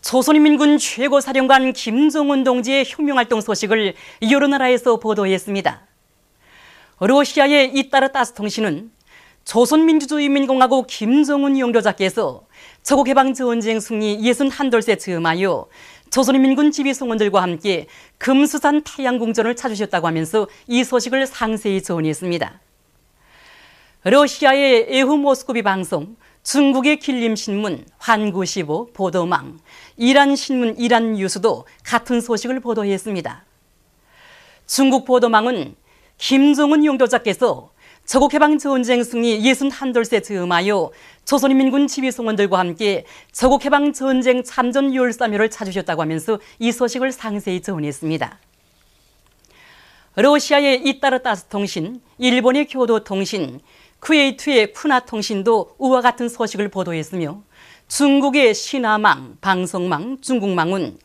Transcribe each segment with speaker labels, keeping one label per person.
Speaker 1: 조선인민군 최고사령관 김정은 동지의 혁명활동 소식을 여러 나라에서 보도했습니다. 러시아의 이따르 타스통신은 조선민주주의인민공화국 김정은 영도자께서 저국해방전쟁 승리 61돌째 즈음하여 조선인민군 지휘성원들과 함께 금수산 태양궁전을 찾으셨다고 하면서 이 소식을 상세히 전했습니다. 러시아의 에후 모스크비 방송, 중국의 길림신문, 환구시보, 보도망, 이란신문, 이란뉴스도 같은 소식을 보도했습니다. 중국 보도망은 김정은 영도자께서 저국해방전쟁 승리 61돌째 즈음하여 조선인민군 지휘성원들과 함께 저국해방전쟁 참전 열사묘를 찾으셨다고 하면서 이 소식을 상세히 전했습니다. 러시아의 이따르 타스통신, 일본의 교도통신, 쿠웨이트의 쿠나통신도 이와 같은 소식을 보도했으며 중국의 신화망, 방송망, 중국망은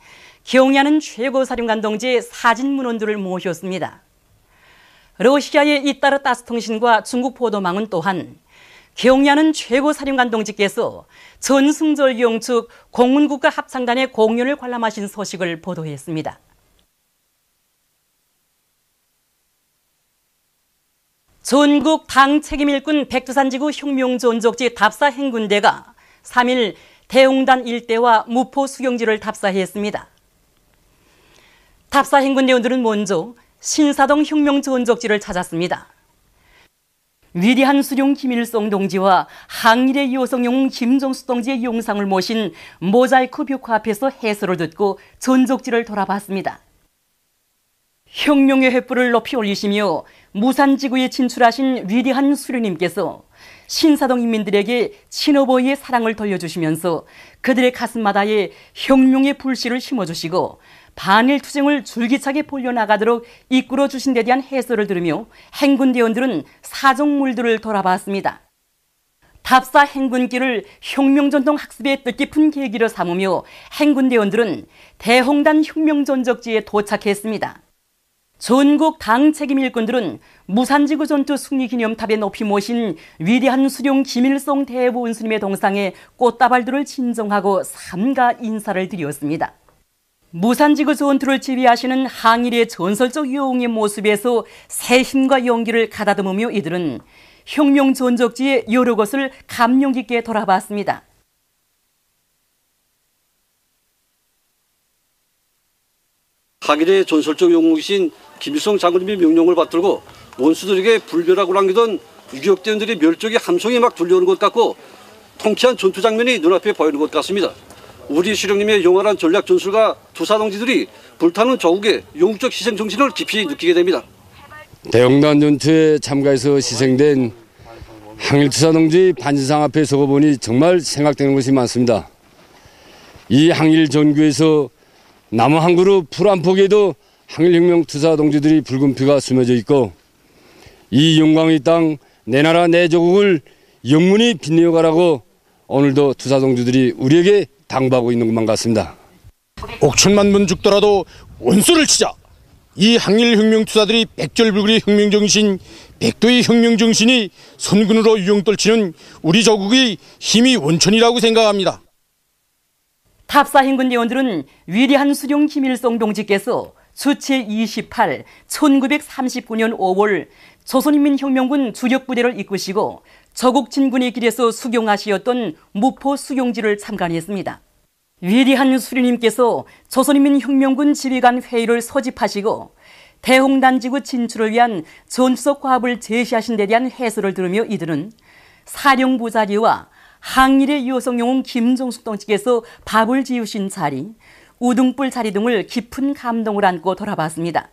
Speaker 1: 경의하는 최고사령관 동지의 사진문헌들을 모셨습니다. 러시아의 이따르 타스통신과 중국 보도망은 또한 경의하는 최고사령관 동지께서 전승절 영축 공군국가 합창단의 공연을 관람하신 소식을 보도했습니다. 전국 당 책임일군 백두산지구 혁명전적지 답사 행군대가 3일 대홍단 일대와 무포 수경지를 답사했습니다. 답사 행군대원들은 먼저 신사동 혁명전적지를 찾았습니다. 위대한 수령 김일성 동지와 항일의 여성영웅 김정수 동지의 용상을 모신 모자이크 벽화 앞에서 해설을 듣고 전적지를 돌아봤습니다. 혁명의 횃불을 높이 올리시며 무산지구에 진출하신 위대한 수령님께서 신사동 인민들에게 친어버이의 사랑을 돌려주시면서 그들의 가슴마다에 혁명의 불씨를 심어주시고 반일투쟁을 줄기차게 벌려나가도록 이끌어주신 데 대한 해설을 들으며 행군대원들은 사정물들을 돌아봤습니다. 답사 행군길을 혁명전통 학습의 뜻깊은 계기로 삼으며 행군대원들은 대홍단 혁명전적지에 도착했습니다. 전국 당 책임 일꾼들은 무산지구 전투 승리 기념탑에 높이 모신 위대한 수령 김일성 대원수님의 동상에 꽃다발들을 진정하고 삼가 인사를 드렸습니다. 무산지구 전투를 지휘하시는 항일의 전설적 영웅의 모습에서 새 힘과 용기를 가다듬으며 이들은 혁명 전적지의 여러 곳을 감명 깊게 돌아봤습니다.
Speaker 2: 항일의 전설적 영웅이신 김일성 장군님의 명령을 받들고 원수들에게 불멸하고 남기던 유격대원들의 멸종의 함성이 막 들려오는 것 같고 통쾌한 전투 장면이 눈앞에 보이는 것 같습니다. 우리 수령님의 영원한 전략 전술과 투사동지들이 불타는 조국의 영웅적 희생 정신을 깊이 느끼게 됩니다.
Speaker 3: 대홍단 전투에 참가해서 희생된 항일 투사동지 반지상 앞에 서고 보니 정말 생각되는 것이 많습니다. 이 항일 전구에서 나무 한 그루 풀 한 폭에도 항일혁명 투사동지들이 붉은 피가 스며져 있고 이 영광의 땅 내 나라 내 조국을 영원히 빛내어가라고 오늘도 투사동지들이 우리에게 당부하고 있는 것만 같습니다.
Speaker 4: 옥천만 번 죽더라도 원수를 치자. 이 항일혁명투사들이 백절불굴의 혁명정신, 백도의 혁명정신이 선군으로 유용떨치는 우리 조국의 힘이 원천이라고 생각합니다.
Speaker 1: 답사 행군대원들은 위대한 수령 김일성 동지께서 주체 28, 1939년 5월 조선인민혁명군 주력부대를 이끄시고 저국 진군의 길에서 수경하시었던 무포 수경지를 참관했습니다. 위대한 수령님께서 조선인민혁명군 지휘관 회의를 소집하시고 대홍단지구 진출을 위한 전투적 과업을 제시하신 데 대한 해설을 들으며 이들은 사령부 자리와 항일의 여성영웅 김정숙 동지께서 밥을 지으신 자리, 우등불 자리 등을 깊은 감동을 안고 돌아봤습니다.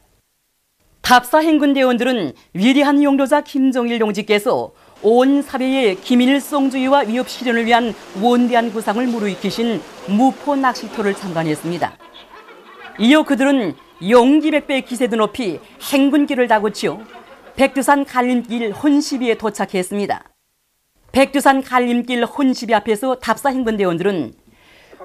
Speaker 1: 답사 행군대원들은 위대한 용도자 김정일 동지께서 온 사회의 김일성주의와 위협 실현을 위한 원대한 구상을 무르익히신 무포 낚시터를 참관했습니다. 이어 그들은 용기백배의 기세도 높이 행군길을 다그치어 백두산 갈림길 혼시비에 도착했습니다. 백두산 갈림길 혼시비 앞에서 답사 행군대원들은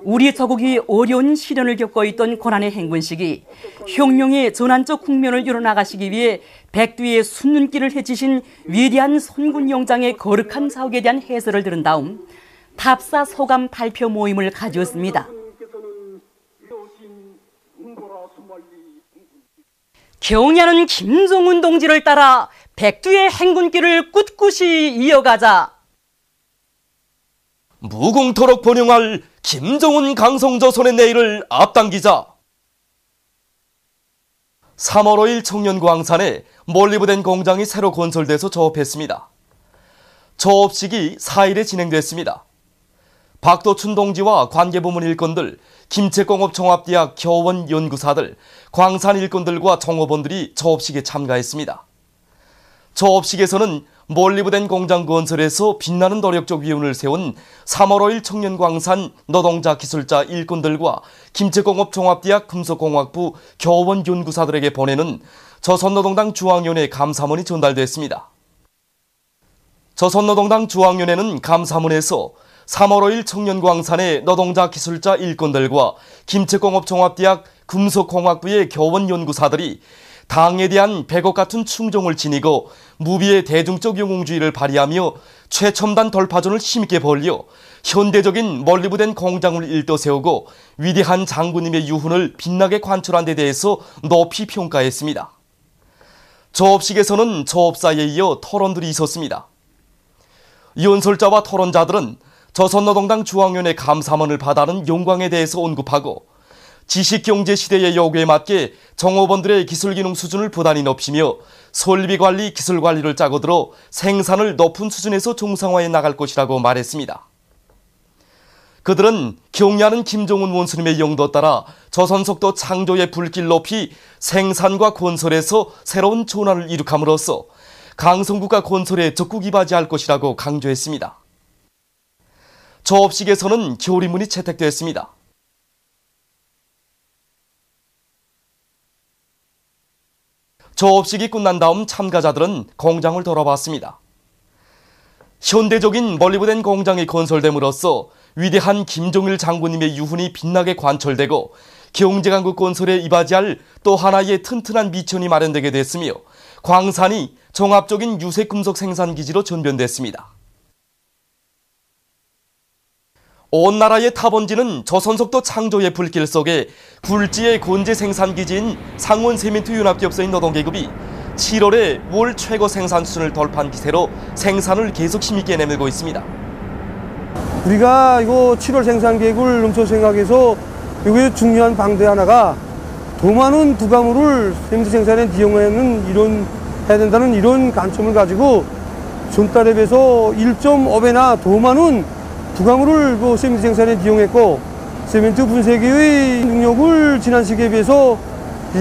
Speaker 1: 우리 조국이 어려운 시련을 겪고 있던 고난의 행군 시기 혁명의 전환적 국면을 이뤄나가시기 위해 백두의 순눈길을 헤치신 위대한 선군 용장의 거룩한 자욱에 대한 해설을 들은 다음 답사 소감 발표 모임을 가지었습니다. 경야는 김정은 동지를 따라 백두의 행군길을 꿋꿋이 이어가자
Speaker 5: 무궁토록 번영할 김정은 강성조선의 내일을 앞당기자 3월 5일 청년광산에 몰리브된 공장이 새로 건설돼서 조업했습니다. 조업식이 4일에 진행됐습니다. 박도춘 동지와 관계부문 일꾼들, 김책공업종합대학 교원 연구사들, 광산 일꾼들과 종업원들이 조업식에 참가했습니다. 조업식에서는 몰리브된 공장 건설에서 빛나는 노력적 위운을 세운 3월 5일 청년광산 노동자 기술자 일꾼들과 김책공업종합대학 금속공학부 교원 연구사들에게 보내는 조선노동당 중앙위원회 감사문이 전달됐습니다. 조선노동당 중앙위원회는 감사문에서 3월 5일 청년광산의 노동자 기술자 일꾼들과 김책공업종합대학 금속공학부의 교원 연구사들이 당에 대한 백옥 같은 충정을 지니고 무비의 대중적 영웅주의를 발휘하며 최첨단 돌파전을 힘있게 벌려 현대적인 몰리브된 공장을 일떠세우고 위대한 장군님의 유훈을 빛나게 관철한 데 대해서 높이 평가했습니다. 조업식에서는 조업사에 이어 토론들이 있었습니다. 연설자와 토론자들은 조선노동당 중앙위원회 감사문을 받아는 영광에 대해서 언급하고 지식경제시대의 요구에 맞게 종업원들의 기술기능 수준을 부단히 높이며 설비관리, 기술관리를 짜고 들어 생산을 높은 수준에서 정상화해 나갈 것이라고 말했습니다. 그들은 경야는 김정은 원수님의 영도 따라 조선속도 창조의 불길 높이 생산과 건설에서 새로운 전환을 이룩함으로써 강성국가 건설에 적극 이바지할 것이라고 강조했습니다. 조업식에서는 교리문이 채택됐습니다. 조업식이 끝난 다음 참가자들은 공장을 돌아봤습니다. 현대적인 몰리브된 공장이 건설됨으로써 위대한 김정일 장군님의 유훈이 빛나게 관철되고 경제강국 건설에 이바지할 또 하나의 튼튼한 미천이 마련되게 됐으며 광산이 종합적인 유색금속 생산기지로 전변됐습니다. 온 나라의 탑원지는 조선속도 창조의 불길 속에 굴지의 건재 생산기지인 상원세멘트윤합기업소인 노동계급이 7월에 월 최고 생산 수준을 돌파한 기세로 생산을 계속 힘있게 내밀고 있습니다.
Speaker 6: 우리가 이거 7월 생산 계획을 넘쳐 생각해서 여기에 중요한 방대 하나가 더 많은 부가물을 세멘트 생산에 이용하는 해야 된다는 이런 관점을 가지고 전달에 비해서 1.5배나 더 많은 부가물을 세멘트 생산에 이용했고 세멘트 분쇄기의 능력을 지난 시기에 비해서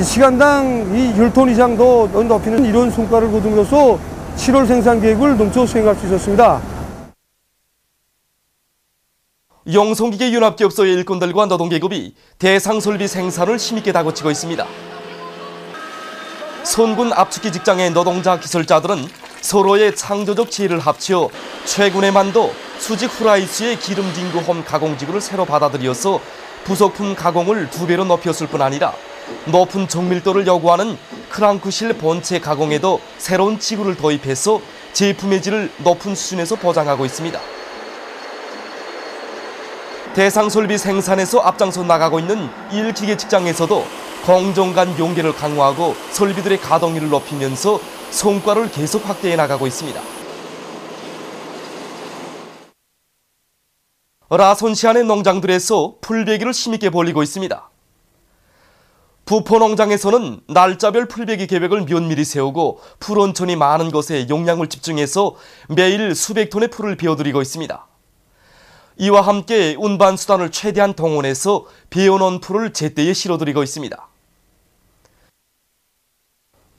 Speaker 6: 시간당 10톤 이상 더 높이는 이런 성과를 거둠으로써 7월 생산 계획을 넘쳐 수행할 수 있었습니다.
Speaker 5: 영송기계 윤합기업소의 일꾼들과 노동계급이 대상설비 생산을 힘있게 다그치고 있습니다. 선군 압축기 직장의 노동자 기술자들은 서로의 창조적 지혜를 합쳐 최군의 만도 수직 후라이스의 기름진구홈 가공지구를 새로 받아들여서 부속품 가공을 2배로 높였을 뿐 아니라 높은 정밀도를 요구하는 크랑크실 본체 가공에도 새로운 지구를 도입해서 제품의 질을 높은 수준에서 보장하고 있습니다. 대상설비 생산에서 앞장서 나가고 있는 일기계 직장에서도 공정 간 용계를 강화하고 설비들의 가동률을 높이면서 성과를 계속 확대해 나가고 있습니다. 라손시안의 농장들에서 풀베기를 힘있게 벌리고 있습니다. 부포농장에서는 날짜별 풀베기 계획을 면밀히 세우고 풀 온천이 많은 곳에 용량을 집중해서 매일 수백 톤의 풀을 베어들이고 있습니다. 이와 함께 운반 수단을 최대한 동원해서 베어놓은 풀을 제때에 실어들이고 있습니다.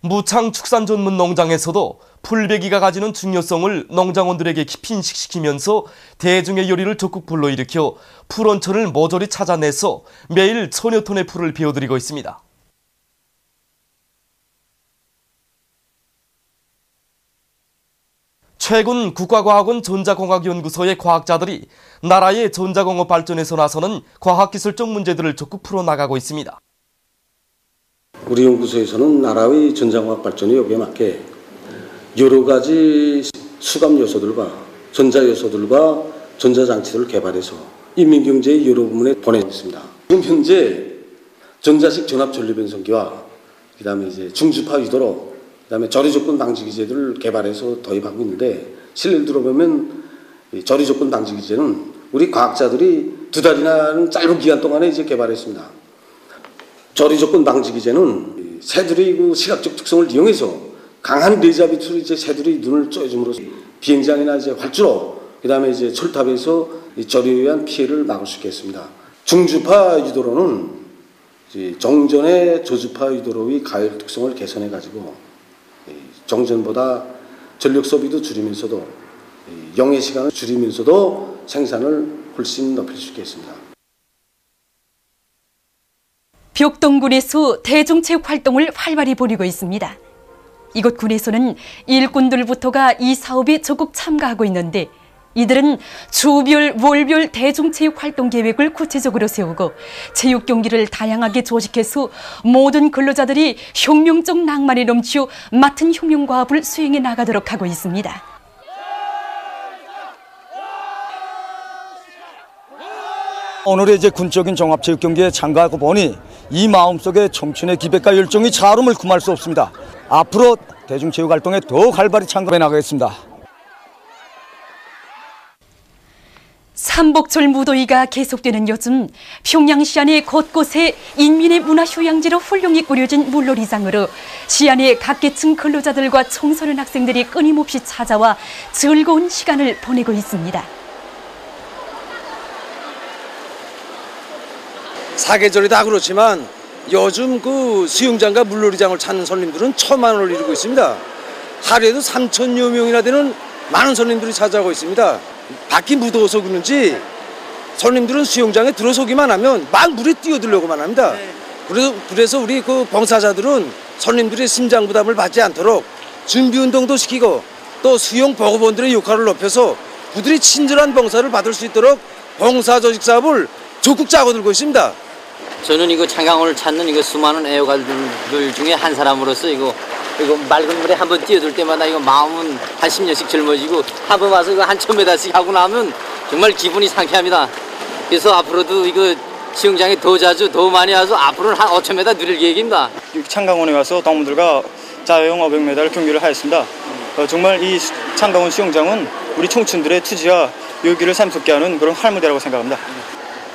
Speaker 5: 무창 축산 전문 농장에서도 풀베기가 가지는 중요성을 농장원들에게 깊이 인식시키면서 대중의 요리를 적극 불러일으켜 풀온천을 모조리 찾아내서 매일 1000여 톤의 풀을 베어들이고 있습니다. 최근 국가과학원 전자공학연구소의 과학자들이 나라의 전자공업 발전에서 나서는 과학기술적 문제들을 적극 풀어나가고 있습니다.
Speaker 7: 우리 연구소에서는 나라의 전자공학 발전이 여기에 맞게 여러 가지 수감 요소들과 전자 요소들과 전자장치들을 개발해서 인민경제의 여러 부문에 보내고 있습니다. 지금 현재 전자식 전압 전류변성기와 그다음에 이제 중주파 유도로, 그다음에 저리 조건 방지 기제들을 개발해서 도입하고 있는데, 실례를 들어보면 저리 조건 방지 기제는 우리 과학자들이 2달이나 짧은 기간 동안에 이제 개발했습니다. 저리 조건 방지 기제는 새들의 그 시각적 특성을 이용해서 강한 레이저 빛으로 이제 새들의 눈을 쪼여줌으로써 비행장이나 이제 활주로, 그다음에 이제 철탑에서 이 저리에 의한 피해를 막을 수 있겠습니다. 중주파 유도로는 정전의 저주파 유도로의 가열 특성을 개선해 가지고 정전보다 전력 소비도 줄이면서도 영해 시간을 줄이면서도 생산을 훨씬 높일 수 있겠습니다.
Speaker 1: 벽동군에서 대중체육 활동을 활발히 벌이고 있습니다. 이곳 군에서는 일꾼들부터가 이 사업에 적극 참가하고 있는데, 이들은 주별, 월별 대중체육 활동 계획을 구체적으로 세우고 체육 경기를 다양하게 조직해서 모든 근로자들이 혁명적 낭만에 넘치어 맡은 혁명과업을 수행해 나가도록 하고 있습니다.
Speaker 8: 오늘의 이제 군적인 종합체육 경기에 참가하고 보니 이 마음속에 청춘의 기백과 열정이 자름을 금할 수 없습니다. 앞으로 대중체육 활동에 더욱 활발히 참가해 나가겠습니다.
Speaker 1: 삼복절 무더위가 계속되는 요즘 평양 시안의 곳곳에 인민의 문화휴양지로 훌륭히 꾸려진 물놀이장으로 시안의 각계층 근로자들과 청소년 학생들이 끊임없이 찾아와 즐거운 시간을 보내고 있습니다.
Speaker 9: 사계절이 다 그렇지만 요즘 그 수영장과 물놀이장을 찾는 손님들은 천만 원을 이루고 있습니다. 하루에도 3,000여 명이나 되는 많은 손님들이 찾아오고 있습니다. 밖이 무더워서 그런지 손님들은 수영장에 들어서기만 하면 막 물에 뛰어들려고만 합니다. 그래서 우리 그 봉사자들은 손님들의 심장 부담을 받지 않도록 준비 운동도 시키고 또 수영 보호원들의 역할을 높여서 그들이 친절한 봉사를 받을 수 있도록 봉사 조직 사업을 적극 짜고들고 있습니다.
Speaker 10: 저는 이거 창강호를 찾는 이거 수많은 애호가들 중에 한 사람으로서 이거 맑은 물에 한번 뛰어들 때마다 이거 마음은 한 10년씩 젊어지고 한번 와서 이거 한 1,000m씩 하고 나면 정말 기분이 상쾌합니다. 그래서 앞으로도 이거 수영장에 더 자주 더 많이 와서 앞으로는 한 5,000m 누릴 계획입니다.
Speaker 11: 창강원에 와서 동무들과 자유형 500m 경기를 하였습니다. 정말 이 창강원 수영장은 우리 청춘들의 투지와 열기를 샘솟게 하는 그런 활무대라고 생각합니다.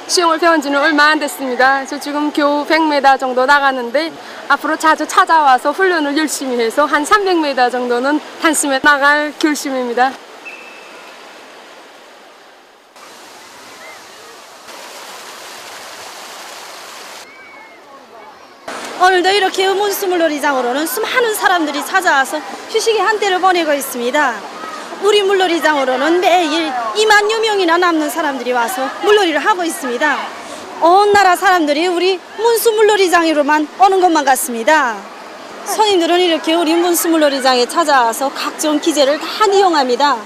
Speaker 12: 수영을 배운 지는 얼마 안 됐습니다. 저 지금 겨우 100m 정도 나가는데 앞으로 자주 찾아와서 훈련을 열심히 해서 한 300m 정도는 단숨에 나갈 결심입니다.
Speaker 13: 오늘도 이렇게 문수물놀이장으로는 수많은 사람들이 찾아와서 휴식의 한때를 보내고 있습니다. 우리 물놀이장으로는 매일 20,000여 명이나 남는 사람들이 와서 물놀이를 하고 있습니다. 온 나라 사람들이 우리 문수물놀이장으로만 오는 것만 같습니다. 손님들은 이렇게 우리 문수물놀이장에 찾아와서 각종 기제를 다 이용합니다.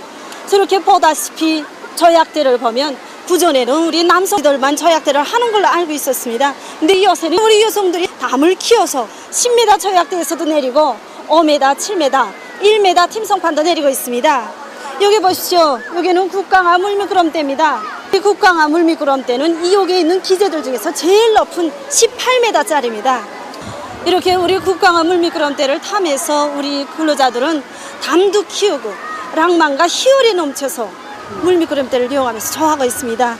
Speaker 13: 저렇게 보다시피 저약대를 보면 구전에는 우리 남성들만 저약대를 하는 걸로 알고 있었습니다. 근데 요새는 우리 여성들이 담을 키워서 10m 저약대에서도 내리고 5m, 7m, 1m 팀성판도 내리고 있습니다. 여기 보십시오. 여기는 국강화 물미끄럼대입니다. 이 국강화 물미끄럼대는 이역에 있는 기제들 중에서 제일 높은 18m짜리입니다. 이렇게 우리 국강화 물미끄럼대를 타면서 우리 근로자들은 담도 키우고 낭만과 희열이 넘쳐서 물미끄럼대를 이용하면서 좋아하고 있습니다.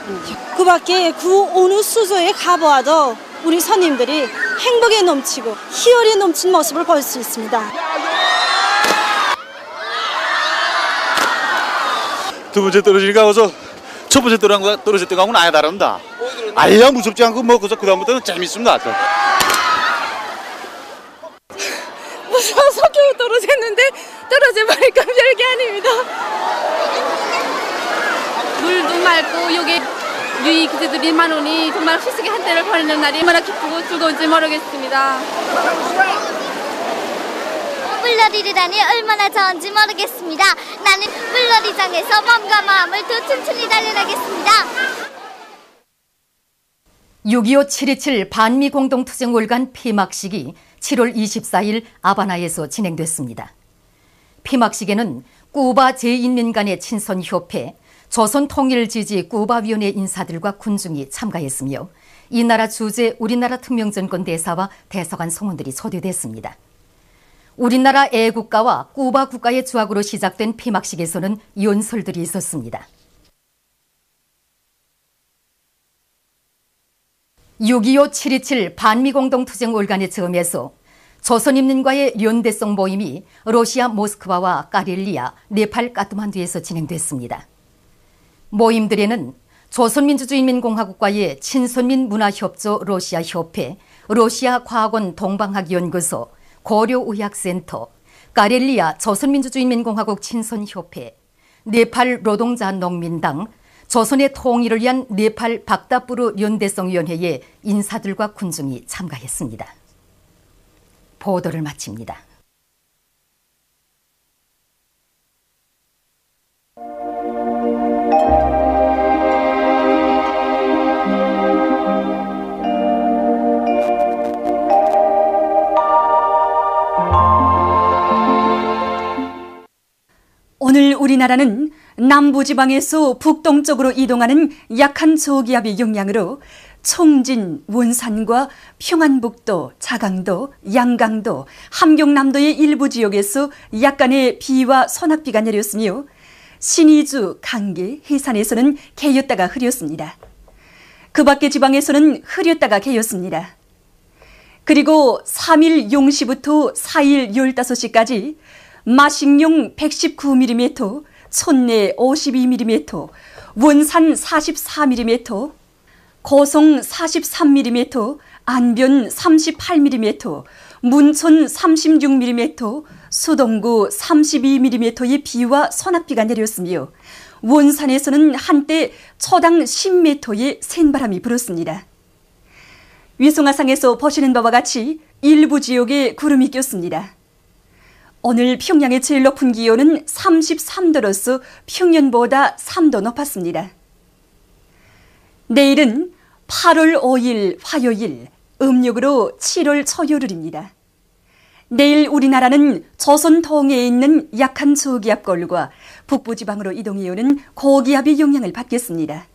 Speaker 13: 그 밖에 그 어느 수조에 가보아도 우리 손님들이 행복에 넘치고 희열이 넘친 모습을 볼 수 있습니다.
Speaker 14: 두 번째 떨어지니까 어서 첫 번째 떨어질 때하고는 아예 다릅니다. 아예 무섭지 않고 뭐 그래서 그다음부터는 재밌습니다.
Speaker 12: 무서워서 겨우 떨어졌는데 떨어져버리니까 별게 아닙니다. 물도 맑고 여기 유이 기제들이 많으니 정말 휴식의 한때를 보내는 날이 얼마나 기쁘고 즐거운지 모르겠습니다.
Speaker 15: 물놀이를 하니 얼마나 좋은지 모르겠습니다. 나는 물놀이장에서 몸과 마음을 더 튼튼히 단련하겠습니다.
Speaker 1: 6.25 7.27 반미공동투쟁월간 폐막식이 7월 24일 아바나에서 진행됐습니다. 폐막식에는 쿠바 제1민간의 친선협회, 조선통일지지 쿠바위원회 인사들과 군중이 참가했으며
Speaker 16: 이 나라 주재 우리나라 특명전권 대사와 대사관 송원들이 소대됐습니다. 우리나라 애국가와 쿠바 국가의 주악으로 시작된 폐막식에서는 연설들이 있었습니다. 6.25 7.27 반미공동투쟁 올간의 즈음에서 조선인민과의 연대성 모임이 러시아 모스크바와 카렐리아, 네팔 까트만두에서 진행됐습니다. 모임들에는 조선민주주의인민공화국과의 친선민문화협조 러시아협회, 러시아 과학원 동방학연구소, 고려의학센터, 카렐리아 조선민주주의인민공화국 친선협회, 네팔 노동자 농민당, 조선의 통일을 위한 네팔 박다부르 연대성위원회의 인사들과 군중이 참가했습니다. 보도를 마칩니다.
Speaker 1: 오늘 우리나라는 남부지방에서 북동쪽으로 이동하는 약한 저기압의 영향으로 청진, 원산과 평안북도, 자강도, 양강도, 함경남도의 일부 지역에서 약간의 비와 소낙비가 내렸으며 신의주, 강계, 해산에서는 개였다가 흐렸습니다. 그 밖의 지방에서는 흐렸다가 개였습니다. 그리고 3일 0시부터 4일 15시까지 마식령 119mm, 촌내 52mm, 원산 44mm, 고성 43mm, 안변 38mm, 문촌 36mm, 수동구 32mm의 비와 소낙비가 내렸으며 원산에서는 한때 초당 10m의 센 바람이 불었습니다. 위성화상에서 보시는 바와 같이 일부 지역에 구름이 꼈습니다. 오늘 평양의 제일 높은 기온은 33도로서 평년보다 3도 높았습니다. 내일은 8월 5일 화요일, 음력으로 7월 초요일입니다. 내일 우리나라는 조선 동해에 있는 약한 저기압골과 북부지방으로 이동해오는 고기압의 영향을 받겠습니다.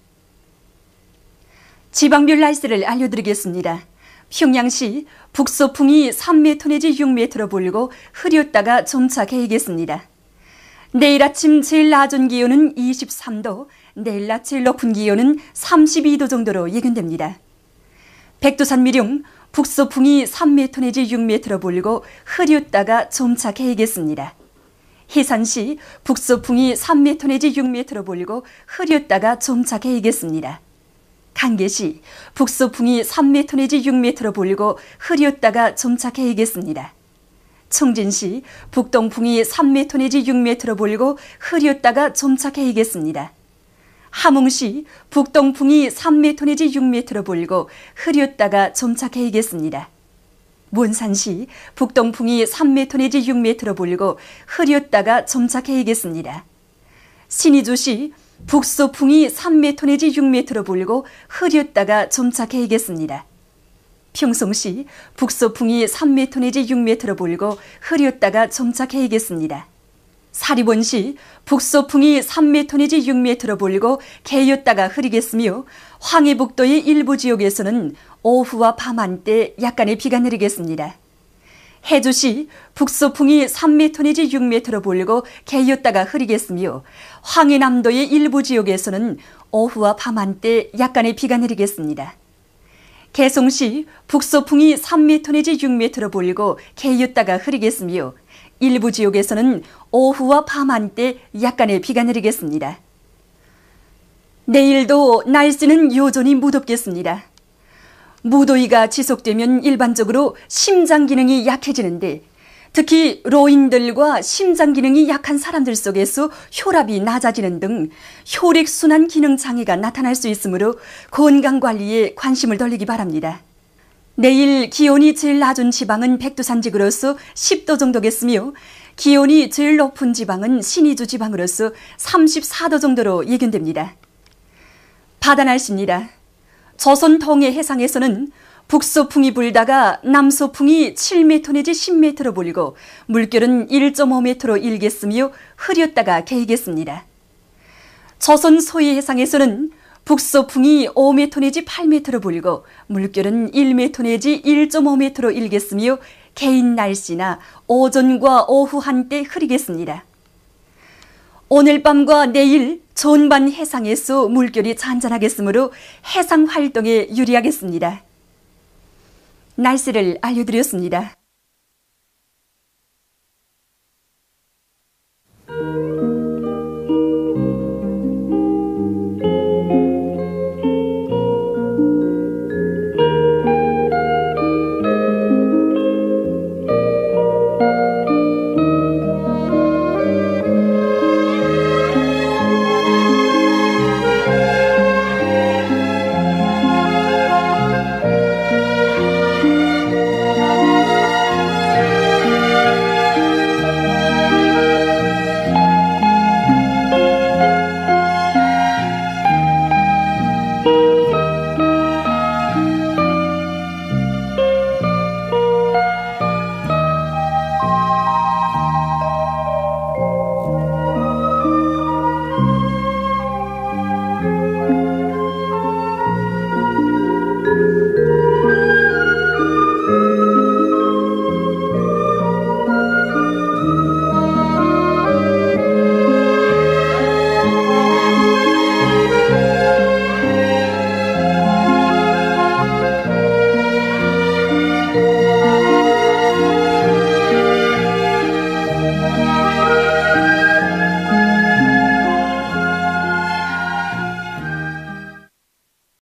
Speaker 1: 지방별 날씨를 알려드리겠습니다. 평양시 북서풍이 3m 내지 6m 불고 흐렸다가 점차 개이겠습니다. 내일 아침 제일 낮은 기온은 23도, 내일 낮 제일 높은 기온은 32도 정도로 예견됩니다. 백두산 미령 북서풍이 3m 내지 6m 불고 흐렸다가 점차 개이겠습니다. 해산시 북서풍이 3m 내지 6m 불고 흐렸다가 점차 개이겠습니다. 강계시 북서풍이 3m 내지 6m 불고 흐렸다가 점차 개이겠습니다. 청진시 북동풍이 3m 내지 6m 불고 흐렸다가 점차 개이겠습니다. 함흥시 북동풍이 3m 내지 6m 불고 흐렸다가 점차 개이겠습니다. 몬산시 북동풍이 3m 내지 6m 불고 흐렸다가 점차 개이겠습니다. 신의주시 북서풍이 3m 내지 6m 불고 흐렸다가 점차 개이겠습니다. 평성시 북서풍이 3m 내지 6m 불고 흐렸다가 점차 개이겠습니다. 사리본시 북서풍이 3m 내지 6m 불고 개였다가 흐리겠으며 황해북도의 일부 지역에서는 오후와 밤 한때 약간의 비가 내리겠습니다. 해주시 북서풍이 3m 내지 6m 불고 개였다가 흐리겠으며 황해남도의 일부 지역에서는 오후와 밤 한때 약간의 비가 내리겠습니다. 개성시 북서풍이 3m 내지 6m 불고 개였다가 흐리겠으며 일부 지역에서는 오후와 밤 한때 약간의 비가 내리겠습니다. 내일도 날씨는 여전히 무덥겠습니다. 무더위가 지속되면 일반적으로 심장 기능이 약해지는데 특히 노인들과 심장 기능이 약한 사람들 속에서 혈압이 낮아지는 등 혈액순환 기능 장애가 나타날 수 있으므로 건강관리에 관심을 돌리기 바랍니다. 내일 기온이 제일 낮은 지방은 백두산지구로서 10도 정도겠으며 기온이 제일 높은 지방은 신의주 지방으로서 34도 정도로 예견됩니다. 바다 날씨입니다. 조선 동해 해상에서는 북서풍이 불다가 남서풍이 7m 내지 10m로 불고 물결은 1.5m로 일겠으며 흐렸다가 개이겠습니다. 조선 소해 해상에서는 북서풍이 5m 내지 8m로 불고 물결은 1m 내지 1.5m로 일겠으며 개인 날씨나 오전과 오후 한때 흐리겠습니다. 오늘 밤과 내일 전반 해상에서 물결이 잔잔하겠으므로 해상 활동에 유리하겠습니다. 날씨를 알려드렸습니다.